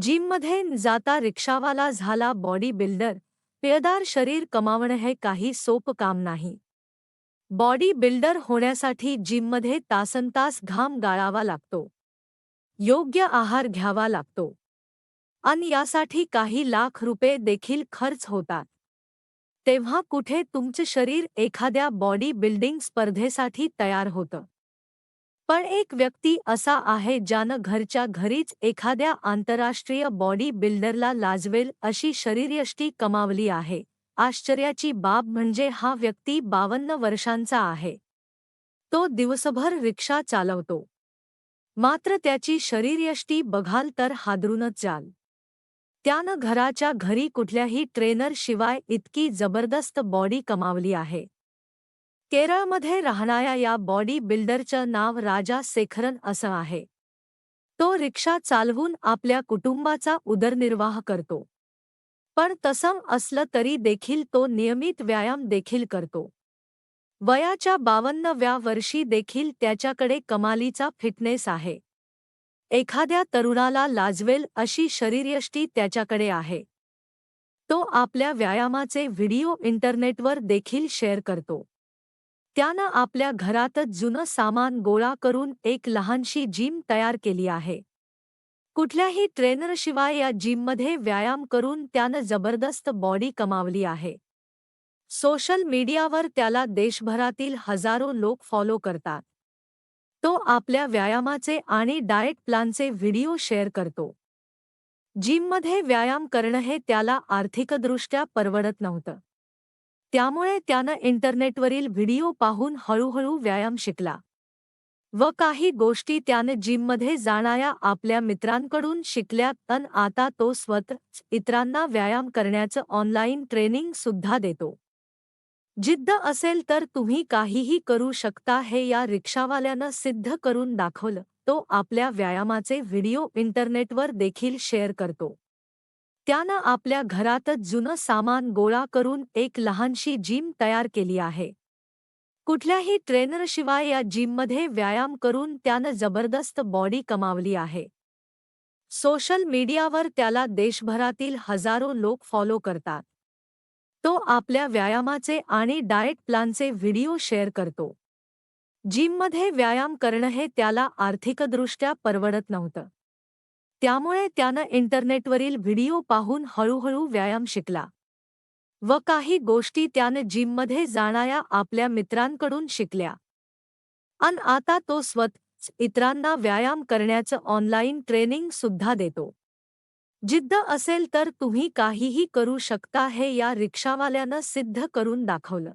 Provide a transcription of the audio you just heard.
जिममध्ये जाता रिक्षावाला झाला बॉडी बिल्डर. पिळदार शरीर कमावणं हे काही सोपं काम नाही. बॉडी बिल्डर होण्यासाठी जिममध्ये तासनतास घाम गाळावा लागतो. योग्य आहार घ्यावा लागतो. आणि यासाठी काही लाख रुपये देखील खर्च होतात. तेव्हा कुठे तुमचे शरीर एखाद्या बॉडी बिल्डिंग स्पर्धेसाठी तयार होतं. पण एक व्यक्ती असा आहे ज्यानं घरच्या घरीच एखाद्या आंतरराष्ट्रीय बॉडी बिल्डरला लाजवेल अशी शरीरयष्टी कमावली आहे. आश्चर्याची बाब म्हणजे हा व्यक्ती 52 वर्षांचा आहे. तो दिवसभर रिक्षा चालवतो. मात्र त्याची शरीरयष्टी बघाल तर हादरूनच जाल. त्यानं घराच्या घरी कुठल्याही ट्रेनरशिवाय इतकी जबरदस्त बॉडी कमावली आहे. केरळमध्ये राहणाऱ्या या बॉडी बिल्डरचं नाव राजा शेखरन असं आहे. तो रिक्षा चालवून आपल्या कुटुंबाचा उदरनिर्वाह करतो. पण तसं असलं तरी देखील तो नियमित व्यायाम देखील करतो. वयाच्या 52व्या वर्षी देखील त्याच्याकडे कमालीचा फिटनेस आहे. एखाद्या तरुणाला लाजवेल अशी शरीरयष्टी त्याच्याकडे आहे. तो आपल्या व्यायामाचे व्हिडिओ इंटरनेटवर देखील शेअर करतो. त्यानं आपल्या घरातच जुनं सामान गोळा करून एक लहानशी जिम तयार केली आहे. कुठल्याही ट्रेनरशिवाय या जिममध्ये व्यायाम करून त्यानं जबरदस्त बॉडी कमावली आहे. सोशल मीडियावर त्याला देशभरातील हजारो लोक फॉलो करतात. तो आपल्या व्यायामाचे आणि डाएट प्लॅनचे व्हिडिओ शेअर करतो. जिममध्ये व्यायाम करणं हे त्याला आर्थिकदृष्ट्या परवडत नव्हतं. त्यामुळे त्यानं इंटरनेटवरील व्हिडिओ पाहून हळूहळू व्यायाम शिकला. व काही गोष्टी त्यानं जिममध्ये जाणाऱ्या आपल्या मित्रांकडून शिकल्या. पण आता तो स्वतःच इतरांना व्यायाम करण्याचं ऑनलाईन ट्रेनिंग सुद्धा देतो. जिद्द असेल तर तुम्ही काहीही करू शकता हे या रिक्षावाल्यानं सिद्ध करून दाखवलं. तो आपल्या व्यायामाचे व्हिडिओ इंटरनेटवर देखील शेअर करतो. त्यानं आपल्या घरातच जुनं सामान गोळा करून एक लहानशी जिम तयार केली आहे. कुठल्याही ट्रेनरशिवाय या जिममध्ये व्यायाम करून त्यानं जबरदस्त बॉडी कमावली आहे. सोशल मीडियावर त्याला देशभरातील हजारो लोक फॉलो करतात. तो आपल्या व्यायामाचे आणि डाएट प्लॅनचे व्हिडिओ शेअर करतो. जिममध्ये व्यायाम करणं हे त्याला आर्थिकदृष्ट्या परवडत नव्हतं. त्यामुळे त्यानं इंटरनेटवरील व्हिडिओ पाहून हळूहळू व्यायाम शिकला. व काही गोष्टी त्यानं जिममध्ये जाणाऱ्या आपल्या मित्रांकडून शिकल्या. आणि आता तो स्वतःच इतरांना व्यायाम करण्याचं ऑनलाईन ट्रेनिंग सुद्धा देतो. जिद्द असेल तर तुम्ही काहीही करू शकता हे या रिक्षावाल्यानं सिद्ध करून दाखवलं.